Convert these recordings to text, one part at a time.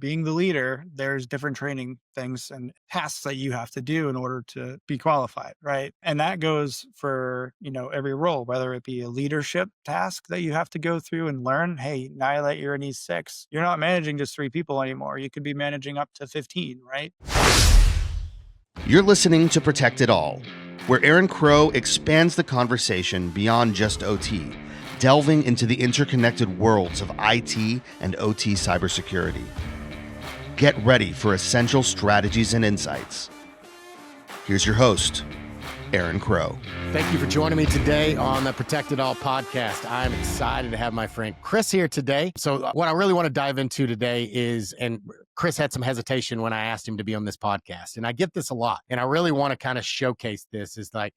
being the leader, there's different training things and tasks that you have to do in order to be qualified, right? And that goes for, every role, whether it be a leadership task that you have to go through and learn. Hey, now that you're an E6, you're not managing just 3 people anymore. You could be managing up to 15, right? You're listening to Protect It All, where Aaron Crow expands the conversation beyond just OT, delving into the interconnected worlds of IT and OT cybersecurity. Get ready for essential strategies and insights. Here's your host, Aaron Crow. Thank you for joining me today on the Protect It All podcast. I'm excited to have my friend Chris here today. So what I really want to dive into today is, and Chris had some hesitation when I asked him to be on this podcast, and I get this a lot, and I really want to kind of showcase this is like,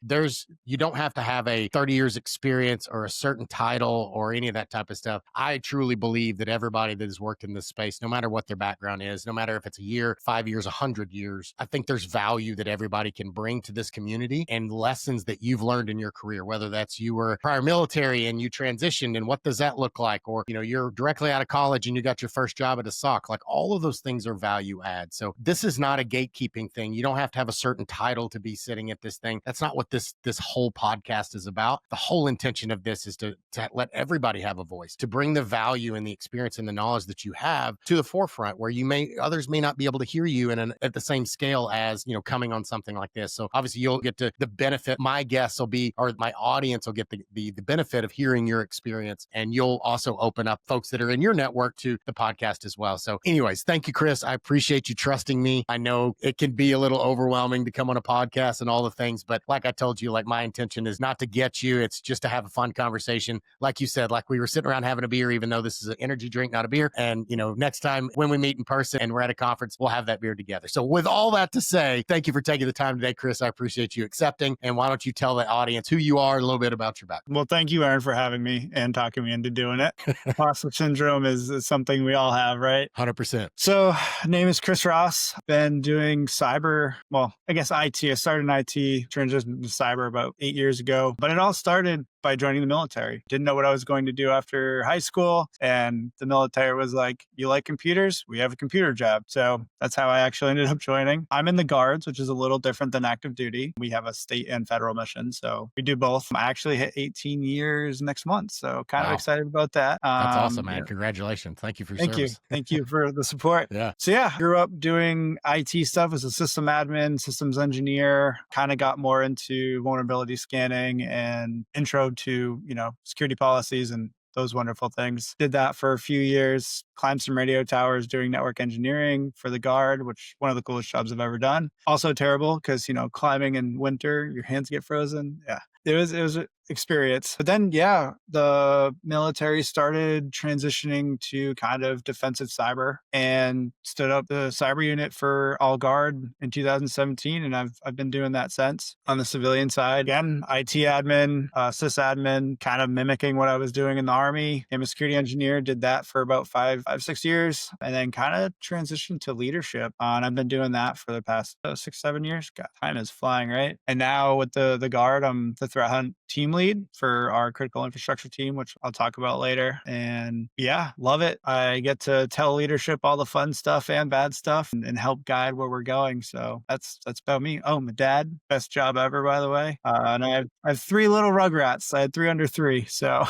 you don't have to have a 30 years experience or a certain title or any of that type of stuff. I truly believe that everybody that has worked in this space, no matter what their background is, no matter if it's a year, 5 years, 100 years, I think there's value that everybody can bring to this community and lessons that you've learned in your career, whether that's you were prior military and you transitioned and what does that look like? Or, you're directly out of college and you got your first job at a SOC. Like all of those things are value add. So this is not a gatekeeping thing. You don't have to have a certain title to be sitting at this thing. That's not what this whole podcast is about. The whole intention of this is to let everybody have a voice, to bring the value and the experience and the knowledge that you have to the forefront where others may not be able to hear you at the same scale as, coming on something like this. So obviously you'll get to the benefit. My guests will be, or my audience will get the benefit of hearing your experience. And you'll also open up folks that are in your network to the podcast as well. So anyways, thank you, Chris. I appreciate you trusting me. I know it can be a little overwhelming to come on a podcast and all the things, but like I told you, like my intention is not to get you. It's just to have a fun conversation. Like you said, like we were sitting around having a beer, even though this is an energy drink, not a beer. And, next time when we meet in person and we're at a conference, we'll have that beer together. So with all that to say, thank you for taking the time today, Chris. I appreciate you accepting. And why don't you tell the audience who you are, a little bit about your background? Well, thank you, Aaron, for having me and talking me into doing it. Imposter syndrome is something we all have, right? 100%. So, name is Chris Ross. Been doing cyber, I guess IT. I started in IT, transitioned to cyber about 8 years ago. But it all started by joining the military. Didn't know what I was going to do after high school. And the military was like, you like computers? We have a computer job. So that's how I actually ended up joining. I'm in the Guards, which is a little different than active duty. We have a state and federal mission. So we do both. I actually hit 18 years next month. So kind of excited about that. That's awesome, man. Yeah. Congratulations. Thank you for your service. Thank you for the support. Yeah. So grew up doing IT stuff as a system admin, systems engineer, kind of got more into vulnerability scanning and intro to, security policies and those wonderful things. Did that for a few years, climbed some radio towers doing network engineering for the Guard, which one of the coolest jobs I've ever done. Also terrible because, climbing in winter, your hands get frozen. Yeah. It was an experience. But then, the military started transitioning to kind of defensive cyber and stood up the cyber unit for All Guard in 2017. And I've been doing that since. On the civilian side, again, IT admin, sysadmin, kind of mimicking what I was doing in the Army. I'm a security engineer, did that for about 6 years, and then kind of transitioned to leadership. And I've been doing that for the past 6-7 years. God, time is flying, right? And now with the Guard, I'm the threat hunt team lead for our critical infrastructure team, which I'll talk about later. And love it. I get to tell leadership all the fun stuff and bad stuff and help guide where we're going. So that's about me. Oh, my dad, best job ever, by the way. And I have 3 little rugrats. I had 3 under 3. So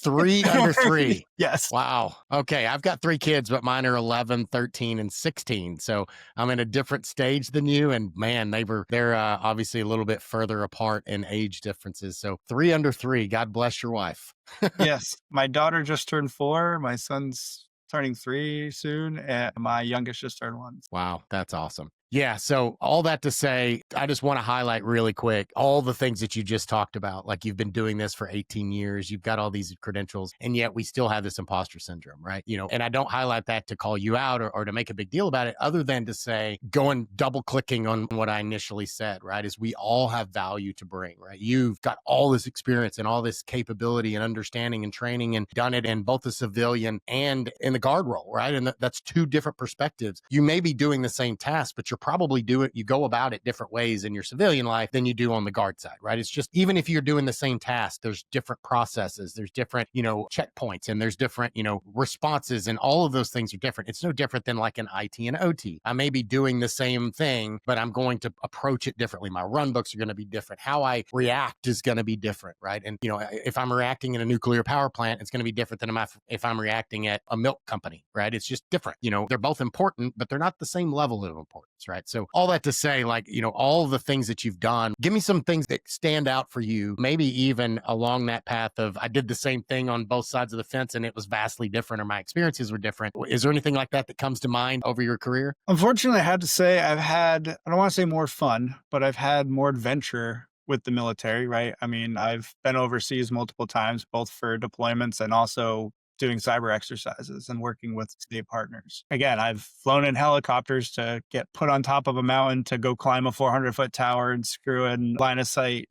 3 under 3. Yes. Wow. Okay. I've got 3 kids, but mine are 11, 13, and 16. So I'm in a different stage than you. And man, they're obviously a little bit further apart in age differences. So 3 under 3. God bless your wife. Yes. My daughter just turned 4. My son's turning 3 soon. And my youngest just turned 1. Wow. That's awesome. Yeah. So all that to say, I just want to highlight really quick all the things that you just talked about. Like you've been doing this for 18 years, you've got all these credentials, and yet we still have this imposter syndrome, right? And I don't highlight that to call you out or to make a big deal about it, other than to say, going double clicking on what I initially said, right? Is we all have value to bring, right? You've got all this experience and all this capability and understanding and training and done it in both the civilian and in the guard role, right? And that's two different perspectives. You may be doing the same task, but you're probably you go about it different ways in your civilian life than you do on the guard side, right? It's just, even if you're doing the same task, there's different processes, there's different, checkpoints, and there's different, responses, and all of those things are different. It's no different than like an IT and OT. I may be doing the same thing, but I'm going to approach it differently. My run books are going to be different. How I react is going to be different, right? And, if I'm reacting in a nuclear power plant, it's going to be different than if I'm reacting at a milk company, right? It's just different. They're both important, but they're not the same level of importance, right? So all that to say, like, all the things that you've done, give me some things that stand out for you, maybe even along that path of, I did the same thing on both sides of the fence and it was vastly different, or my experiences were different. Is there anything like that that comes to mind over your career? Unfortunately, I had to say I've had, I don't want to say more fun, but I've had more adventure with the military, right? I mean, I've been overseas multiple times, both for deployments and also doing cyber exercises and working with state partners. Again, I've flown in helicopters to get put on top of a mountain to go climb a 400-foot tower and screw in line of sight,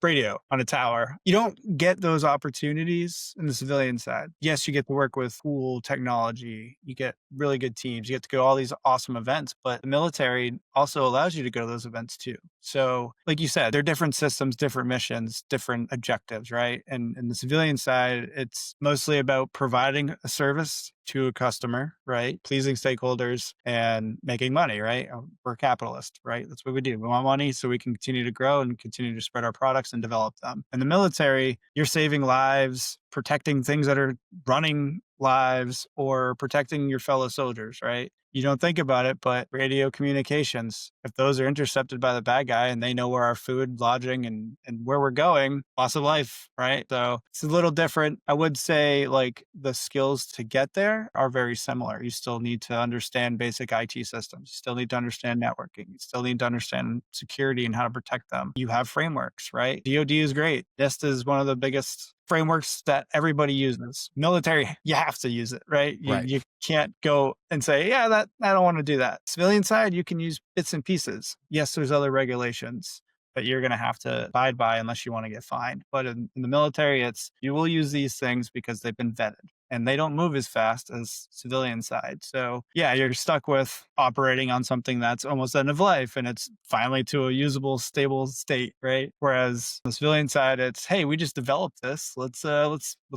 radio on a tower. You don't get those opportunities in the civilian side. Yes, you get to work with cool technology. You get really good teams. You get to go to all these awesome events, but the military also allows you to go to those events too. So like you said, they're different systems, different missions, different objectives, right? And in the civilian side, it's mostly about providing a service to a customer, right? Pleasing stakeholders and making money, right? We're capitalists, right? That's what we do. We want money so we can continue to grow and continue to spread our products and develop them. In the military, you're saving lives, protecting things that are running lives, or protecting your fellow soldiers, right? You don't think about it, but radio communications, if those are intercepted by the bad guy and they know where our food, lodging, and where we're going, loss of life, right? So it's a little different. I would say like the skills to get there are very similar. You still need to understand basic IT systems. You still need to understand networking. You still need to understand security and how to protect them. You have frameworks, right? DoD is great. NIST is one of the biggest frameworks that everybody uses. Military, you have to use it, right? You can't go and say, yeah, that I don't want to do that. Civilian side, you can use bits and pieces. Yes, there's other regulations that you're going to have to abide by unless you want to get fined. But in the military, it's you will use these things because they've been vetted. And they don't move as fast as civilian side. So yeah, you're stuck with operating on something that's almost end of life and it's finally to a usable, stable state, right? Whereas the civilian side, it's, hey, we just developed this. Let's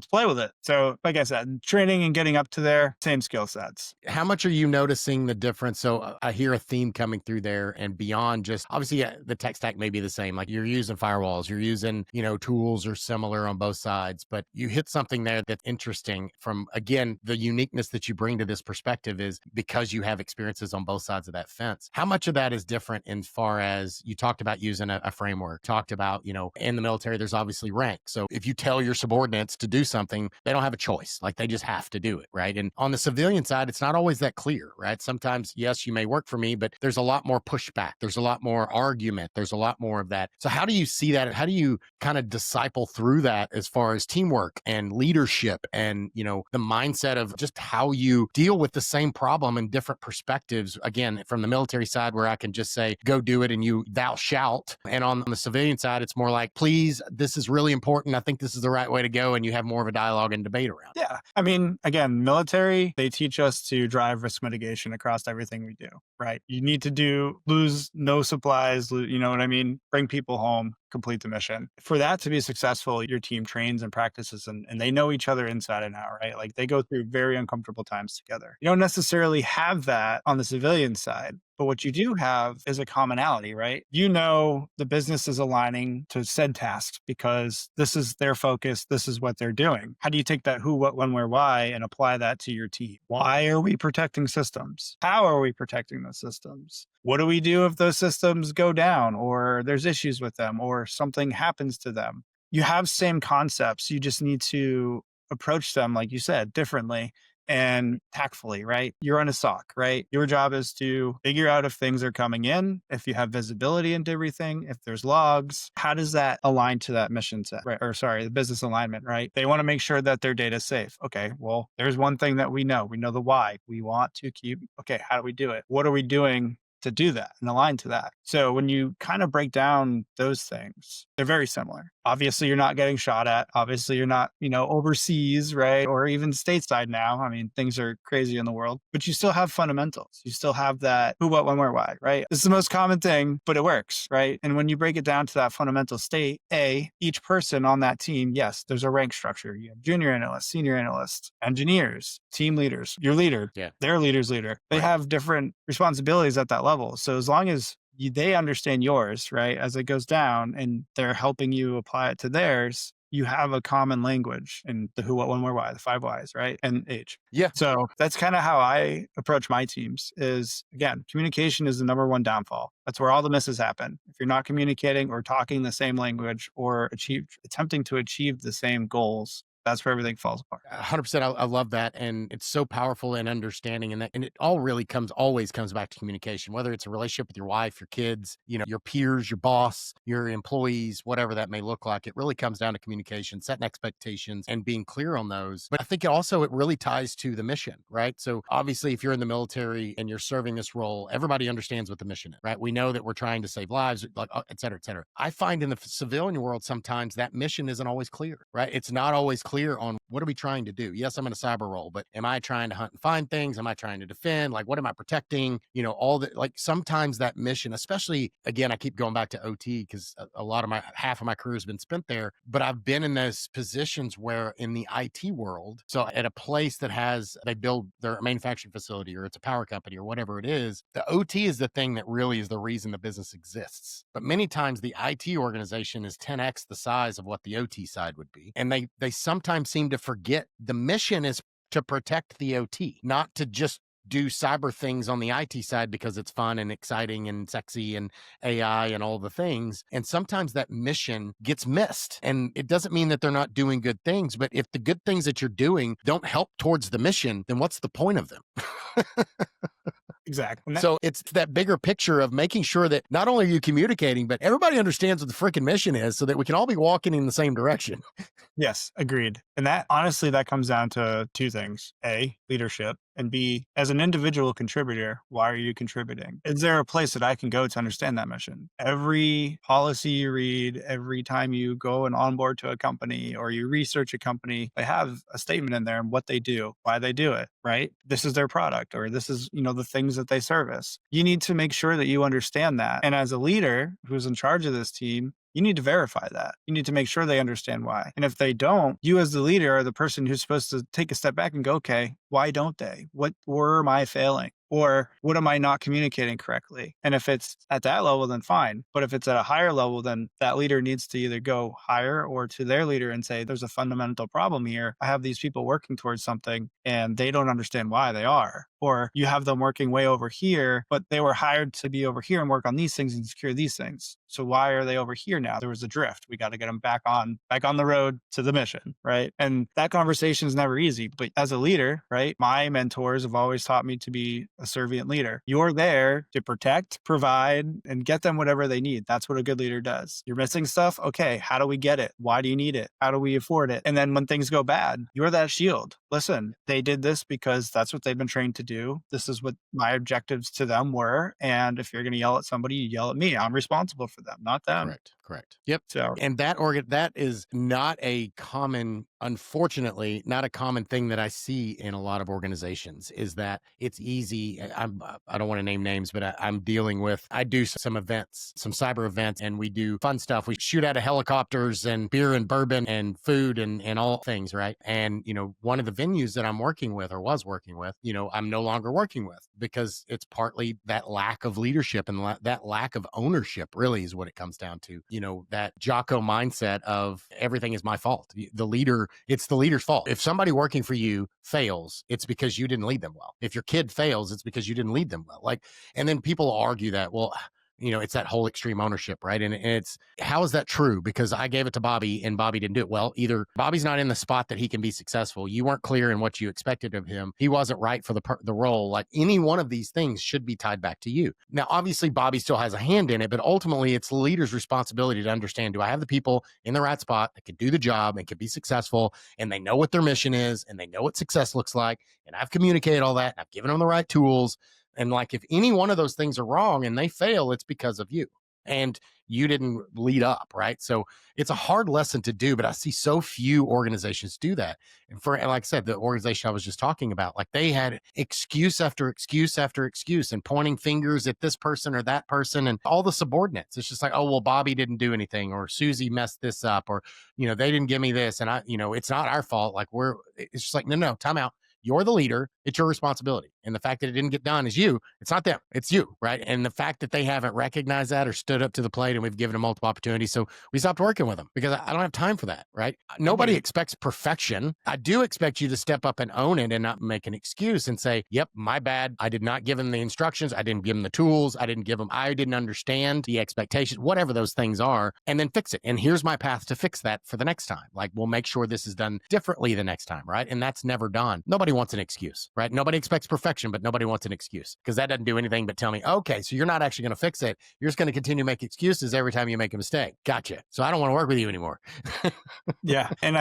play with it. So like I said, training and getting up to there, same skill sets. How much are you noticing the difference? So I hear a theme coming through there, and beyond just obviously the tech stack may be the same. Like you're using firewalls, you're using, tools are similar on both sides, but you hit something there that's interesting. From, again, the uniqueness that you bring to this perspective is because you have experiences on both sides of that fence. How much of that is different in far as you talked about using a framework, talked about, in the military, there's obviously rank. So if you tell your subordinates to do something, they don't have a choice. Like they just have to do it, right? And on the civilian side, it's not always that clear, right? Sometimes, yes, you may work for me, but there's a lot more pushback. There's a lot more argument. There's a lot more of that. So how do you see that? How do you kind of disciple through that as far as teamwork and leadership and, the mindset of just how you deal with the same problem in different perspectives? Again, from the military side, where I can just say, go do it, and thou shalt. And on the civilian side, it's more like, please, this is really important. I think this is the right way to go. And you have more of a dialogue and debate around it. Yeah. I mean, again, military, they teach us to drive risk mitigation across everything we do, right? You need to lose no supplies, you know what I mean? Bring people home, complete the mission. For that to be successful, your team trains and practices and they know each other inside and out, right? Like they go through very uncomfortable times together. You don't necessarily have that on the civilian side. But what you do have is a commonality, right? The business is aligning to said tasks because this is their focus. This is what they're doing. How do you take that who, what, when, where, why and apply that to your team? Why are we protecting systems? How are we protecting the systems? What do we do if those systems go down or there's issues with them or something happens to them? You have same concepts. You just need to approach them, like you said, differently and tactfully, right? You're on a SOC, right? Your job is to figure out if things are coming in, if you have visibility into everything, if there's logs, how does that align to that mission set, right? Or sorry, the business alignment, right? They want to make sure that their data is safe. Okay, well, there's one thing that we know. We know the why. We want to keep, okay, how do we do it? What are we doing to do that and align to that? So when you kind of break down those things, they're very similar. Obviously, you're not getting shot at. Obviously, you're not, overseas, right? Or even stateside now. I mean, things are crazy in the world, but you still have fundamentals. You still have that who, what, when, where, why, right? It's the most common thing, but it works, right? And when you break it down to that fundamental state, each person on that team, yes, there's a rank structure. You have junior analysts, senior analysts, engineers, team leaders, your leader, their leader's leader. They have different responsibilities at that level. So as long as they understand yours, right, as it goes down and they're helping you apply it to theirs, you have a common language and the who, what, when, where, why, the 5 whys, right? And age. Yeah. So that's kind of how I approach my teams is, again, communication is the number one downfall. That's where all the misses happen. If you're not communicating or talking the same language or attempting to achieve the same goals, that's where everything falls apart. 100%. I love that. And it's so powerful in understanding. And it all really always comes back to communication, whether it's a relationship with your wife, your kids, your peers, your boss, your employees, whatever that may look like. It really comes down to communication, setting expectations and being clear on those. But I think it really ties to the mission, right? So obviously, if you're in the military and you're serving this role, everybody understands what the mission is, right? We know that we're trying to save lives, like, et cetera, et cetera. I find in the civilian world, sometimes that mission isn't always clear, right? It's not always clear on what are we trying to do. Yes, I'm in a cyber role, but am I trying to hunt and find things? Am I trying to defend? Like, what am I protecting? All that, like sometimes that mission, especially again, I keep going back to OT because half of my career has been spent there, but I've been in those positions where in the IT world, so at a place that they build their manufacturing facility or it's a power company or whatever it is, the OT is the thing that really is the reason the business exists. But many times the IT organization is 10x the size of what the OT side would be. And they sometimes seem to forget the mission is to protect the OT, not to just do cyber things on the IT side because it's fun and exciting and sexy and AI and all the things. And sometimes that mission gets missed. And it doesn't mean that they're not doing good things, but if the good things that you're doing don't help towards the mission, then what's the point of them? Exactly. So it's that bigger picture of making sure that not only are you communicating, but everybody understands what the freaking mission is so that we can all be walking in the same direction. Yes, agreed. And that honestly, that comes down to two things. A, leadership, and B, as an individual contributor, why are you contributing? Is there a place that I can go to understand that mission? Every policy you read, every time you go and onboard to a company or you research a company, they have a statement in there and what they do, why they do it, right? This is their product or this is, the things that they service. You need to make sure that you understand that. And as a leader who's in charge of this team, you need to verify that. You need to make sure they understand why. And if they don't, you as the leader are the person who's supposed to take a step back and go, okay, why don't they? Where am I failing? Or what am I not communicating correctly? And if it's at that level, then fine. But if it's at a higher level, then that leader needs to either go higher or to their leader and say, there's a fundamental problem here. I have these people working towards something and they don't understand why they are. Or you have them working way over here, but they were hired to be over here and work on these things and secure these things. So why are they over here now? There was a drift. We got to get them back on the road to the mission, right? And that conversation is never easy. But as a leader, right, my mentors have always taught me to be a servant leader. You're there to protect, provide, and get them whatever they need. That's what a good leader does. You're missing stuff. Okay, how do we get it? Why do you need it? How do we afford it? And then when things go bad, you're that shield. Listen, they did this because that's what they've been trained to do. This is what my objectives to them were. And if you're going to yell at somebody, you yell at me. I'm responsible for them, not them. Correct. Yep. So, and that is not a common, unfortunately, not a common thing that I see in a lot of organizations is that it's easy. I don't want to name names, but I do some events, some cyber events, and we do fun stuff. We shoot out of helicopters and beer and bourbon and food and all things, right? And, one of the venues that I'm working with or was working with, I'm no longer working with because it's partly that lack of leadership and that lack of ownership really is what it comes down to. That Jocko mindset of everything is my fault. It's the leader's fault. If somebody working for you fails, it's because you didn't lead them well. If your kid fails, it's because you didn't lead them well. And then people argue that, well, it's that whole extreme ownership, right? And it's, how is that true? Because I gave it to Bobby and Bobby didn't do it. Well, either Bobby's not in the spot that he can be successful. You weren't clear in what you expected of him. He wasn't right for the role. Like any one of these things should be tied back to you. Now, obviously Bobby still has a hand in it, but ultimately it's the leader's responsibility to understand, do I have the people in the right spot that can do the job and can be successful? And they know what their mission is and they know what success looks like. And I've communicated all that. And I've given them the right tools. And if any one of those things are wrong and they fail, it's because of you. and you didn't lead up, right? So it's a hard lesson to do, but I see so few organizations do that. And like I said, the organization I was just talking about, like they had excuse after excuse after excuse and pointing fingers at this person or that person and all the subordinates. It's just like, oh, well, Bobby didn't do anything, or Susie messed this up, or, they didn't give me this. And it's not our fault. Like it's just like, no, time out. You're the leader. It's your responsibility. And the fact that it didn't get done is you. It's not them. It's you, right? And the fact that they haven't recognized that or stood up to the plate, and we've given them multiple opportunities. So we stopped working with them because I don't have time for that, right? Nobody expects perfection. I do expect you to step up and own it and not make an excuse and say, yep, my bad. I did not give them the instructions. I didn't give them the tools. I didn't understand the expectations, whatever those things are, and then fix it. And here's my path to fix that for the next time. Like, we'll make sure this is done differently the next time, right? And that's never done. Nobody wants an excuse, right? Nobody expects perfection, but nobody wants an excuse, because that doesn't do anything but tell me, okay, so you're not actually going to fix it. You're just going to continue to make excuses every time you make a mistake. Gotcha. So I don't want to work with you anymore. Yeah. And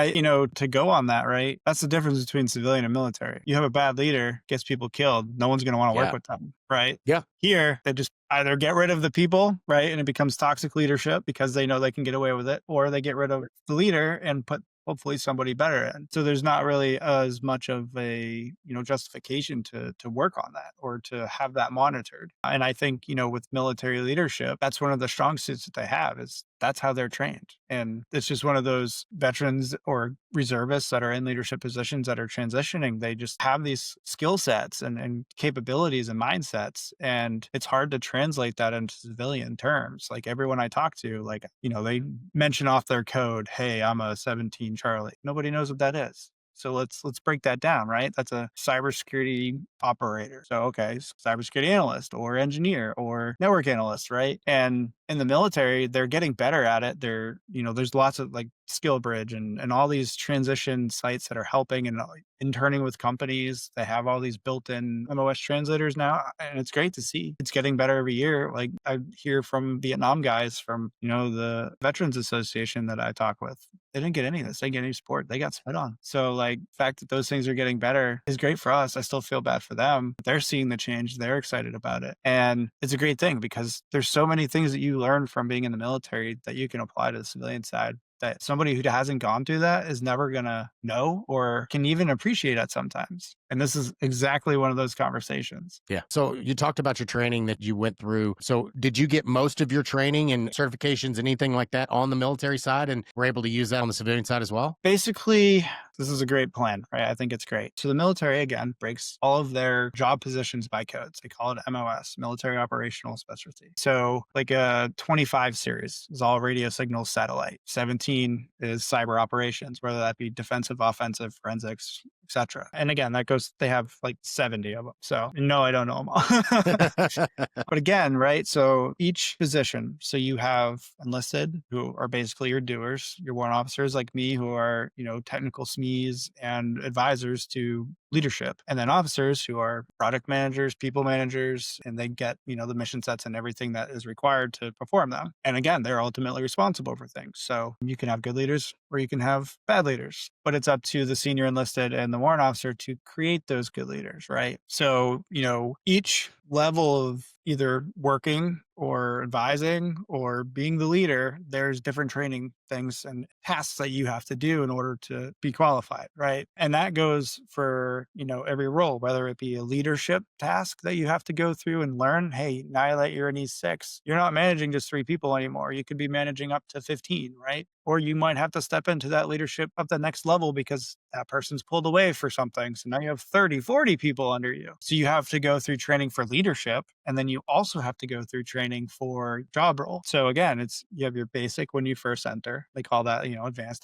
to go on that, right? That's the difference between civilian and military. You have a bad leader, gets people killed. No one's going to want to work with them, right? Yeah. Here, they just either get rid of the people, right? And it becomes toxic leadership because they know they can get away with it, or they get rid of the leader and put hopefully somebody better in. So there's not really as much of a, justification to work on that or to have that monitored. And I think, with military leadership, that's one of the strong suits that they have, is that's how they're trained. And it's just one of those veterans or reservists that are in leadership positions that are transitioning. They just have these skill sets and capabilities and mindsets. And it's hard to translate that into civilian terms. Like everyone I talk to, they mention off their code, hey, I'm a 17 Charlie. Nobody knows what that is. So let's break that down, right? That's a cybersecurity operator. So, okay, cybersecurity analyst or engineer or network analyst, right? And in the military, they're getting better at it. There's lots of like Skill Bridge and all these transition sites that are helping and interning with companies. They have all these built-in MOS translators now, and it's great to see. It's getting better every year. Like I hear from Vietnam guys from, the Veterans Association that I talk with. They didn't get any of this. They didn't get any support. They got spit on. So like the fact that those things are getting better is great for us. I still feel bad for them. They're seeing the change. They're excited about it. And it's a great thing because there's so many things that you learn from being in the military that you can apply to the civilian side that somebody who hasn't gone through that is never going to know or can even appreciate it sometimes. And this is exactly one of those conversations. Yeah. So you talked about your training that you went through. So did you get most of your training and certifications, anything like that on the military side, and were able to use that on the civilian side as well? Basically, this is a great plan, right? I think it's great. So the military, again, breaks all of their job positions by codes. They call it MOS, Military Operational Specialty. So like a 25 series is all radio signals satellite. 17 is cyber operations, whether that be defensive, offensive, forensics, etc. And again, they have like 70 of them. So no, I don't know them all. But again, right? So each position, so you have enlisted who are basically your doers, your warrant officers like me who are, technical SMEs and advisors to leadership, and then officers who are product managers, people managers, and they get, the mission sets and everything that is required to perform them. And again, they're ultimately responsible for things. So you can have good leaders or you can have bad leaders, but it's up to the senior enlisted and the warrant officer to create those good leaders, right? So, each level of either working or advising or being the leader, there's different training things and tasks that you have to do in order to be qualified, right? And that goes for, every role, whether it be a leadership task that you have to go through and learn. Hey, now that you're an E6, you're not managing just 3 people anymore. You could be managing up to 15, right? Or you might have to step into that leadership up the next level because that person's pulled away for something. So now you have 30, 40 people under you. So you have to go through training for leadership. And then you also have to go through training for job role. So again, you have your basic when you first enter. They call that, advanced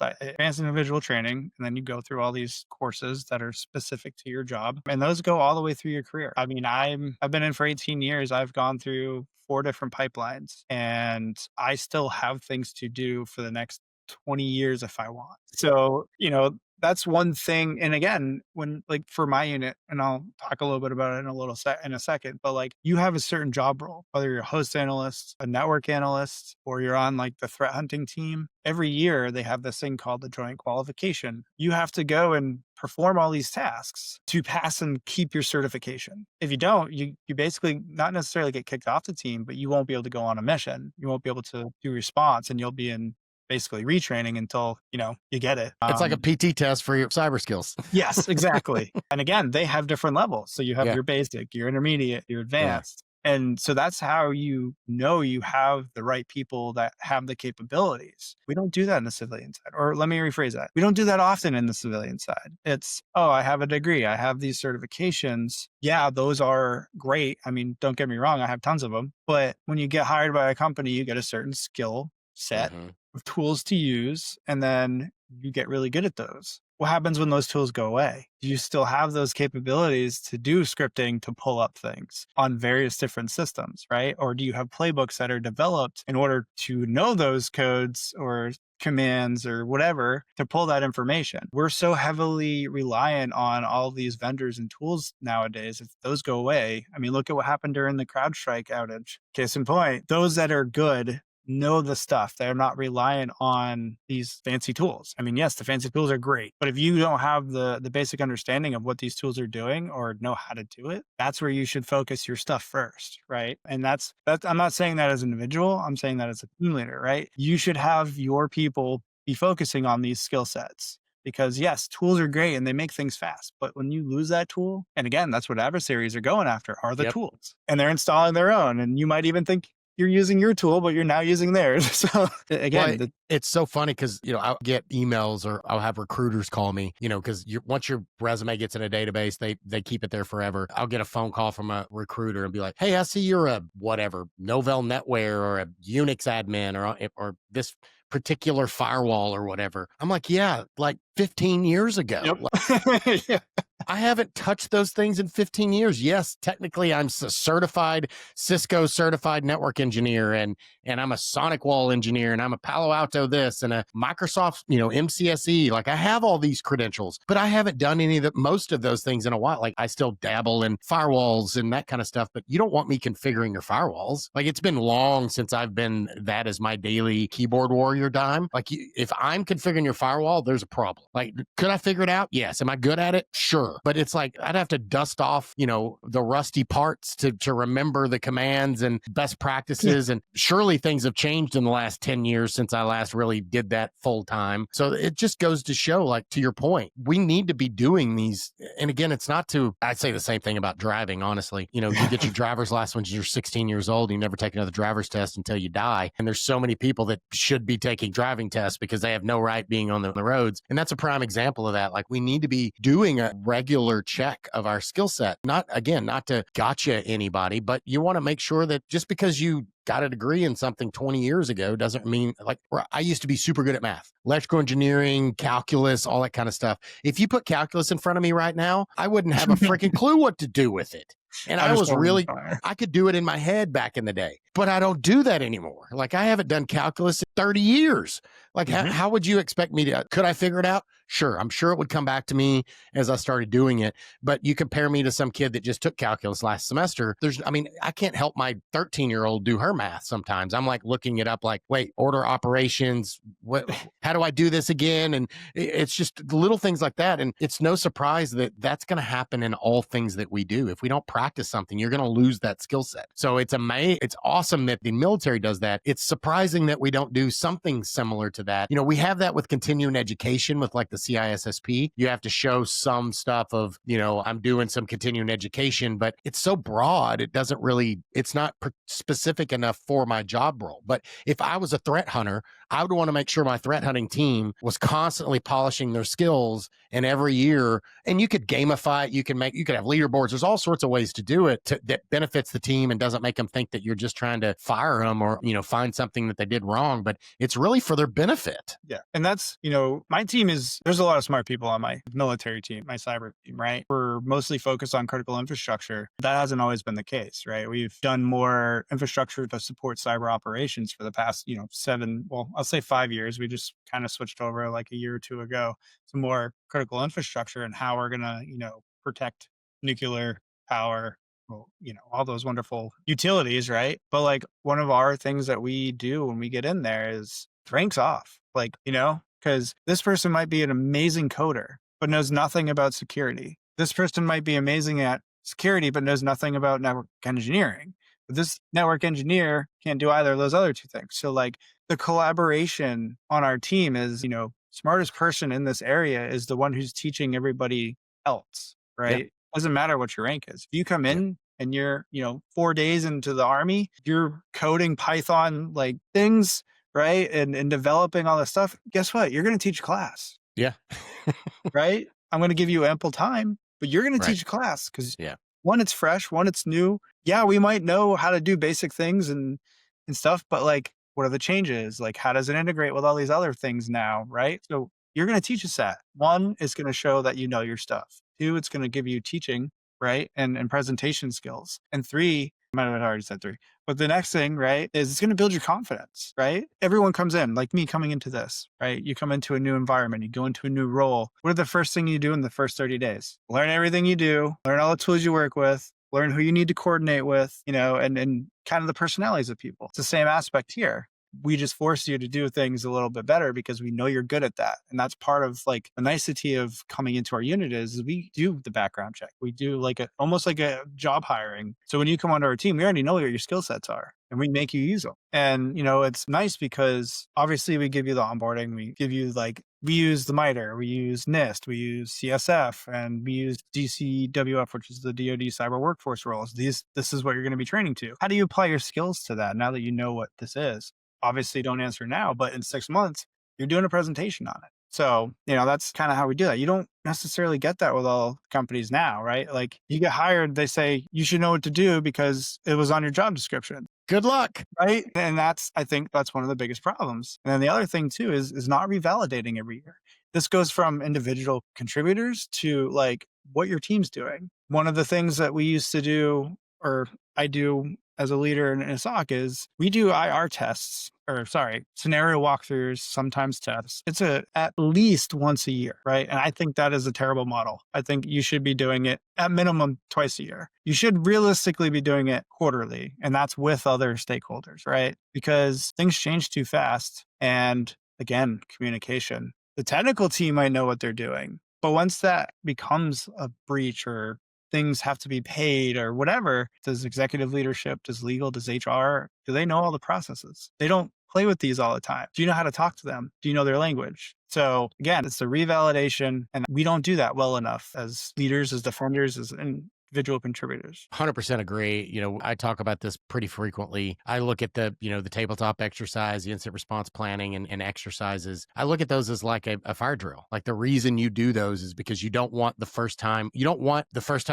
individual training. And then you go through all these courses that are specific to your job. And those go all the way through your career. I mean, I've been in for 18 years. I've gone through 4 different pipelines, and I still have things to do for the next 20 years if I want. So, that's one thing. And again, when like for my unit, and I'll talk a little bit about it in in a second, but like you have a certain job role, whether you're a host analyst, a network analyst, or you're on like the threat hunting team. Every year they have this thing called the joint qualification. You have to go and perform all these tasks to pass and keep your certification. If you don't, you basically not necessarily get kicked off the team, but you won't be able to go on a mission. You won't be able to do response, and you'll be in basically retraining until, you get it. It's like a PT test for your cyber skills. Yes, exactly. And again, they have different levels. So you have your basic, your intermediate, your advanced. And so that's how you know you have the right people that have the capabilities. We don't do that in the civilian side. Or let me rephrase that. We don't do that often in the civilian side. It's, oh, I have a degree. I have these certifications. Yeah, those are great. I mean, don't get me wrong. I have tons of them. But when you get hired by a company, you get a certain skill set of tools to use, and then you get really good at those. What happens when those tools go away? Do you still have those capabilities to do scripting to pull up things on various different systems, right? Or do you have playbooks that are developed in order to know those codes or commands or whatever to pull that information? We're so heavily reliant on all these vendors and tools nowadays. If those go away, I mean, look at what happened during the CrowdStrike outage. Case in point, those that are good know the stuff. They're not reliant on these fancy tools. I mean, yes, the fancy tools are great, but if you don't have the basic understanding of what these tools are doing or know how to do it, that's where you should focus your stuff first, right? And that's I'm not saying that as an individual. I'm saying that as a team leader, right? You should have your people be focusing on these skill sets. Because yes, tools are great and they make things fast. But when you lose that tool, and again, that's what adversaries are going after, are the tools. And they're installing their own. And you might even think you're using your tool, but you're now using theirs. So again, it's so funny because, I'll get emails or I'll have recruiters call me, because once your resume gets in a database, they keep it there forever. I'll get a phone call from a recruiter and be like, hey, I see you're a whatever, Novell Netware or a Unix admin or this particular firewall or whatever. I'm like, yeah, like 15 years ago. Yep. Like, I haven't touched those things in 15 years. Yes, technically I'm a certified Cisco certified network engineer and I'm a Sonic Wall engineer and I'm a Palo Alto this and a Microsoft, MCSE. Like I have all these credentials, but I haven't done most of those things in a while. Like I still dabble in firewalls and that kind of stuff, but you don't want me configuring your firewalls. Like it's been long since I've been that as my daily keyboard warrior dime. Like if I'm configuring your firewall, there's a problem. Like, could I figure it out? Yes. Am I good at it? Sure. But it's like, I'd have to dust off, the rusty parts to remember the commands and best practices. And surely things have changed in the last 10 years since I last really did that full time. So it just goes to show, like, to your point, we need to be doing these. And again, it's not I'd say the same thing about driving, honestly. You get your driver's license when you're 16 years old, and you never take another driver's test until you die. And there's so many people that should be taking driving tests because they have no right being on the roads. And that's a prime example of that. Like we need to be doing a regular check of our skill set. Not to gotcha anybody, but you want to make sure that just because you got a degree in something 20 years ago doesn't mean, like, I used to be super good at math, electrical engineering, calculus, all that kind of stuff. If you put calculus in front of me right now, I wouldn't have a freaking clue what to do with it. And I could do it in my head back in the day, but I don't do that anymore. Like I haven't done calculus in 30 years. Like how would you expect me to, could I figure it out? Sure. I'm sure it would come back to me as I started doing it, but you compare me to some kid that just took calculus last semester. I can't help my 13-year-old do her math sometimes. I'm like looking it up like, wait, order operations, how do I do this again? And it's just little things like that. And it's no surprise that that's going to happen in all things that we do. If we don't practice something, you're going to lose that skill set. So it's awesome that the military does that. It's surprising that we don't do something similar to that. We have that with continuing education with like the CISSP. You have to show some stuff of, I'm doing some continuing education, but it's so broad. It's not specific enough for my job role. But if I was a threat hunter, I would want to make sure my threat hunting team was constantly polishing their skills, and every year, and you could gamify it. You could have leaderboards. There's all sorts of ways to do it that benefits the team and doesn't make them think that you're just trying to fire them or, find something that they did wrong, but it's really for their benefit. Yeah. And that's, my team there's a lot of smart people on my military team, my cyber team, right? We're mostly focused on critical infrastructure. That hasn't always been the case, right? We've done more infrastructure to support cyber operations for the past, I'll say 5 years. We just kind of switched over like a year or two ago to more critical infrastructure and how we're going to, protect nuclear power, well, all those wonderful utilities, right? But like one of our things that we do when we get in there is ranks off, like, because this person might be an amazing coder, but knows nothing about security. This person might be amazing at security, but knows nothing about network engineering. But this network engineer can't do either of those other two things. So like the collaboration on our team is, smartest person in this area is the one who's teaching everybody else, right? Yep. Doesn't matter what your rank is. If you come Yep. in and you're, 4 days into the army, you're coding Python like things, right? And developing all this stuff. Guess what? You're going to teach class, Yeah. right? I'm going to give you ample time, but you're going to Right. teach class because Yeah. one, it's fresh, one, it's new. Yeah, we might know how to do basic things and stuff, but like, what are the changes? Like, how does it integrate with all these other things now, right? So you're going to teach us that. One is going to show that you know your stuff. Two, it's going to give you teaching, right, and presentation skills. And three, I might have already said three, but the next thing, right, is it's going to build your confidence, right? Everyone comes in, like me coming into this, right? You come into a new environment, you go into a new role. What are the first thing you do in the first 30 days? Learn everything you do, learn all the tools you work with, learn who you need to coordinate with, and kind of the personalities of people. It's the same aspect here. We just force you to do things a little bit better because we know you're good at that. And that's part of like the nicety of coming into our unit is we do the background check. We do like almost like a job hiring. So when you come onto our team, we already know what your skill sets are and we make you use them. And, it's nice because obviously we give you the onboarding. We give you we use the MITRE, we use NIST, we use CSF, and we use DCWF, which is the DoD cyber workforce roles. This is what you're going to be training to. How do you apply your skills to that now that you know what this is? Obviously don't answer now, but in 6 months, you're doing a presentation on it. So, that's kind of how we do that. You don't necessarily get that with all companies now, right? Like you get hired, they say you should know what to do because it was on your job description. Good luck. Right. And I think that's one of the biggest problems. And then the other thing too is not revalidating every year. This goes from individual contributors to like what your team's doing. One of the things that we used to do, or I do as a leader in a SOC, is we do scenario walkthroughs, sometimes tests. It's at least once a year, right? And I think that is a terrible model. I think you should be doing it at minimum twice a year. You should realistically be doing it quarterly, and that's with other stakeholders, right? Because things change too fast. And again, communication. The technical team might know what they're doing, but once that becomes a breach or things have to be paid or whatever, does executive leadership, does legal, does HR, do they know all the processes? They don't play with these all the time. Do you know how to talk to them? Do you know their language? So again, it's the revalidation, and we don't do that well enough as leaders, as defenders, as individual contributors. 100% agree. I talk about this pretty frequently. I look at the tabletop exercise, the incident response planning and exercises. I look at those as like a fire drill. Like the reason you do those is because you don't want the first time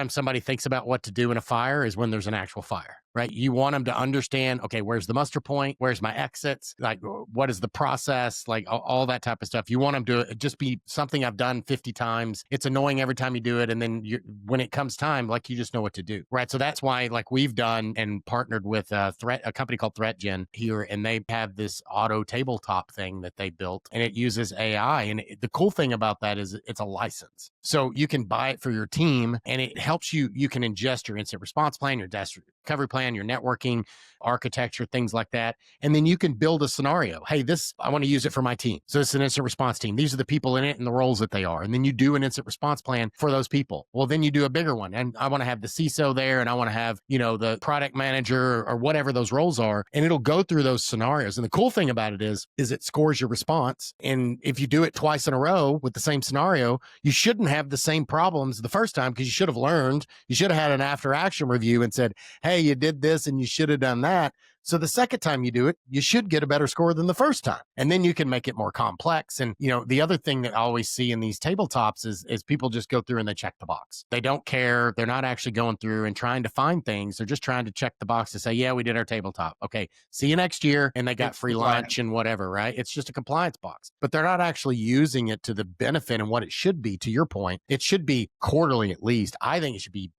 somebody thinks about what to do in a fire is when there's an actual fire, right? You want them to understand, okay, where's the muster point? Where's my exits? Like, what is the process? Like all that type of stuff. You want them to just be something I've done 50 times. It's annoying every time you do it. And then when it comes time, like you just know what to do, right? So that's why like we've done and partnered with a company called ThreatGen here, and they have this auto tabletop thing that they built, and it uses AI. And the cool thing about that is it's a license. So you can buy it for your team, and it helps you can ingest your incident response plan, your disaster recovery plan, your networking architecture, things like that. And then you can build a scenario. Hey, I want to use it for my team. So it's an incident response team. These are the people in it and the roles that they are. And then you do an incident response plan for those people. Well, then you do a bigger one. And I want to have the CISO there, and I want to have, the product manager or whatever those roles are. And it'll go through those scenarios. And the cool thing about it is it scores your response. And if you do it twice in a row with the same scenario, you shouldn't have the same problems the first time, because you should have learned. You should have had an after action review and said, hey, you did this and you should have done that. So the second time you do it, you should get a better score than the first time. And then you can make it more complex. And, the other thing that I always see in these tabletops is people just go through and they check the box. They don't care. They're not actually going through and trying to find things. They're just trying to check the box to say, yeah, we did our tabletop. Okay, see you next year. And they got free lunch and whatever, right? It's just a compliance box. But they're not actually using it to the benefit and what it should be, to your point. It should be quarterly at least. I think it should be,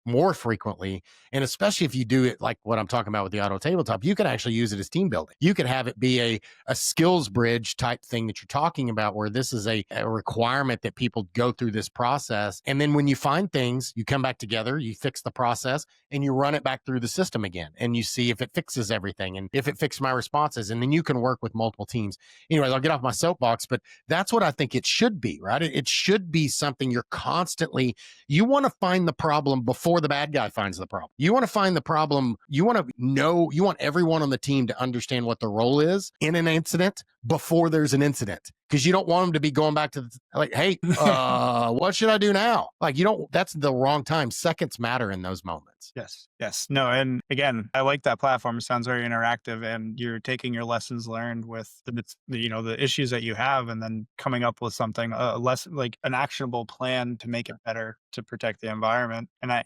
more frequently. And especially if you do it like what I'm talking about with the auto tabletop, tabletop. You can actually use it as team building. You could have it be a skills bridge type thing that you're talking about, where this is a requirement that people go through this process. And then when you find things, you come back together, you fix the process, and you run it back through the system again. And you see if it fixes everything and if it fixed my responses. And then you can work with multiple teams. Anyways, I'll get off my soapbox, but that's what I think it should be, right? It should be something you're constantly, you want to find the problem before the bad guy finds the problem. You want to find the problem. You want to know, you want everyone on the team to understand what the role is in an incident before there's an incident. Because you don't want them to be going back to like, hey, what should I do now? Like, you don't, that's the wrong time. Seconds matter in those moments. Yes. No. And again, I like that platform. It sounds very interactive, and you're taking your lessons learned with the issues that you have, and then coming up with something less like an actionable plan to make it better to protect the environment. And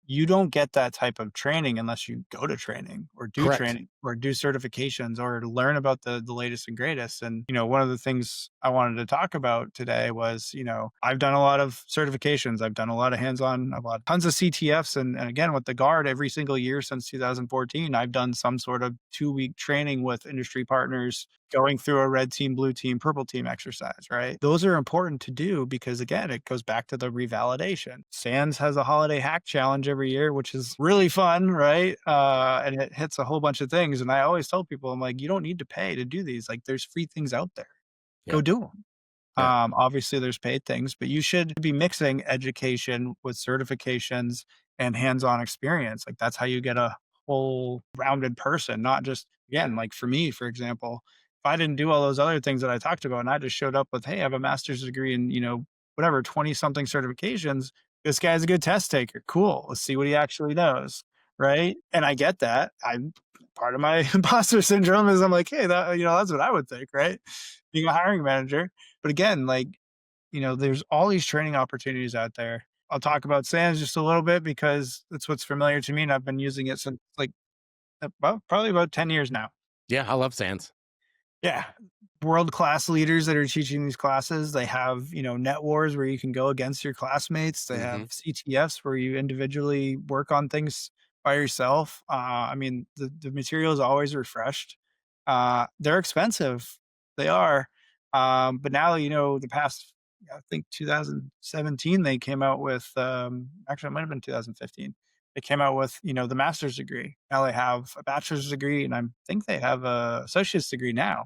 you don't get that type of training unless you go to training or do Correct. training or do certifications or learn about the latest and greatest. And, one of the things I wanted to talk about today was, I've done a lot of certifications. I've done a lot of hands-on, tons of CTFs. And again, with the Guard, every single year since 2014, I've done some sort of 2-week training with industry partners, going through a red team, blue team, purple team exercise, right? Those are important to do because, again, it goes back to the revalidation. SANS has a holiday hack challenge every year, which is really fun, right? And it hits a whole bunch of things. And I always tell people, I'm like, you don't need to pay to do these. Like, there's free things out there. Yeah. Go do them. Yeah. Obviously, there's paid things, but you should be mixing education with certifications and hands-on experience. Like, that's how you get a whole rounded person, not just, again, like for me, for example, if I didn't do all those other things that I talked about and I just showed up with, hey, I have a master's degree in, whatever, 20 something certifications, this guy's a good test taker. Cool. Let's see what he actually knows. Right. And I get that. I'm part of my imposter syndrome is I'm like, hey, that's what I would think, right? Being a hiring manager. But again, like, there's all these training opportunities out there. I'll talk about SANS just a little bit because it's what's familiar to me, and I've been using it since probably about 10 years now. Yeah, I love SANS. Yeah. World-class leaders that are teaching these classes. They have, net wars where you can go against your classmates. They have CTFs where you individually work on things by yourself. The material is always refreshed. They're expensive. They are. But now, the past, I think 2017, they came out with, actually it might've been 2015. They came out with, the master's degree. Now they have a bachelor's degree, and I think they have a associate's degree now.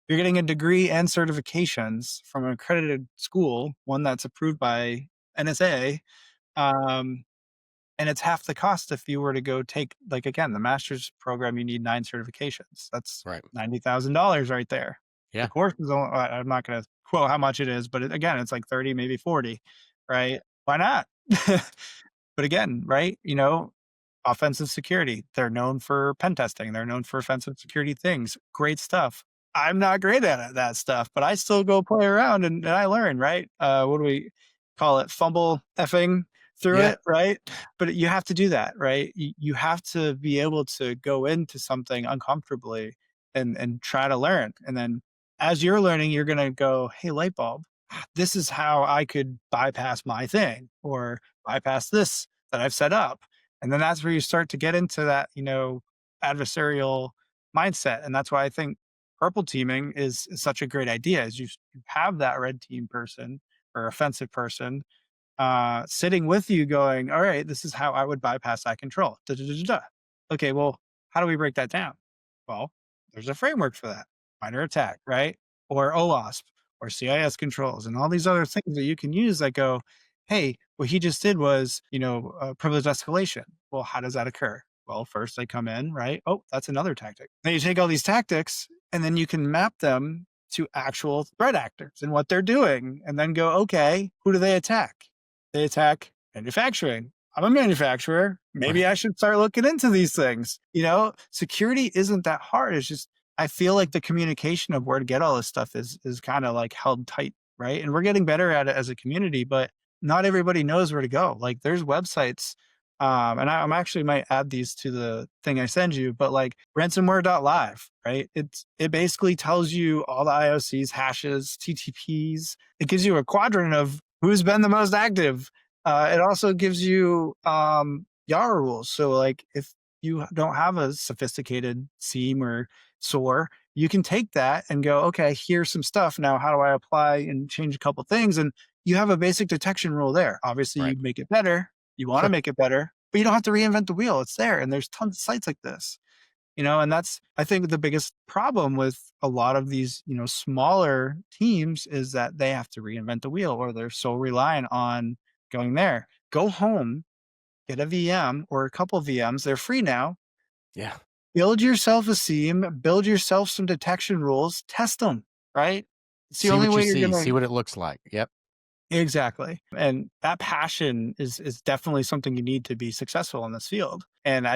You're getting a degree and certifications from an accredited school, one that's approved by NSA. And it's half the cost if you were to go take, like, again, the master's program, you need 9 certifications. That's right. $90,000 right there. Yeah. The course is only, I'm not going to quote how much it is, but again, it's like 30, maybe 40, right? Why not? But again, right, offensive security, they're known for pen testing. They're known for offensive security things. Great stuff. I'm not great at that stuff, but I still go play around and I learn, right? What do we call it? Fumble effing through it, right? But you have to do that, right? You have to be able to go into something uncomfortably and try to learn. And then as you're learning, you're going to go, hey, light bulb, this is how I could bypass my thing or bypass this that I've set up. And then that's where you start to get into that, adversarial mindset. And that's why I think purple teaming is such a great idea, is you have that red team person or offensive person sitting with you going, all right, this is how I would bypass that control. Da, da, da, da, da. Okay, well, how do we break that down? Well, there's a framework for that. Minor attack, right? Or OWASP or CIS controls and all these other things that you can use that go, hey, what he just did was, privileged escalation. Well, how does that occur? Well, first they come in, right? Oh, that's another tactic. Then you take all these tactics and then you can map them to actual threat actors and what they're doing and then go, okay, who do they attack? They attack manufacturing. I'm a manufacturer. Maybe I should start looking into these things. Security isn't that hard. It's just, I feel like the communication of where to get all this stuff is kind of like held tight, right? And we're getting better at it as a community, but not everybody knows where to go. Like there's websites, and I'm actually might add these to the thing I send you, but like ransomware.live, right? It basically tells you all the IOCs, hashes, TTPs. It gives you a quadrant of who's been the most active. It also gives you YARA rules. So like if you don't have a sophisticated SIEM or SOAR, you can take that and go, okay, here's some stuff. Now, how do I apply and change a couple things? And you have a basic detection rule there. Obviously, Right. you make it better. You want to Sure. make it better, but you don't have to reinvent the wheel. It's there. And there's tons of sites like this, and that's, I think, the biggest problem with a lot of these, smaller teams is that they have to reinvent the wheel or they're so reliant on going there. Go home, get a VM or a couple VMs. They're free now. Yeah. Build yourself a SIEM, build yourself some detection rules, test them, right? It's the See only what you way you're see. going See to. what it looks like. Yep. Exactly. And that passion is definitely something you need to be successful in this field. And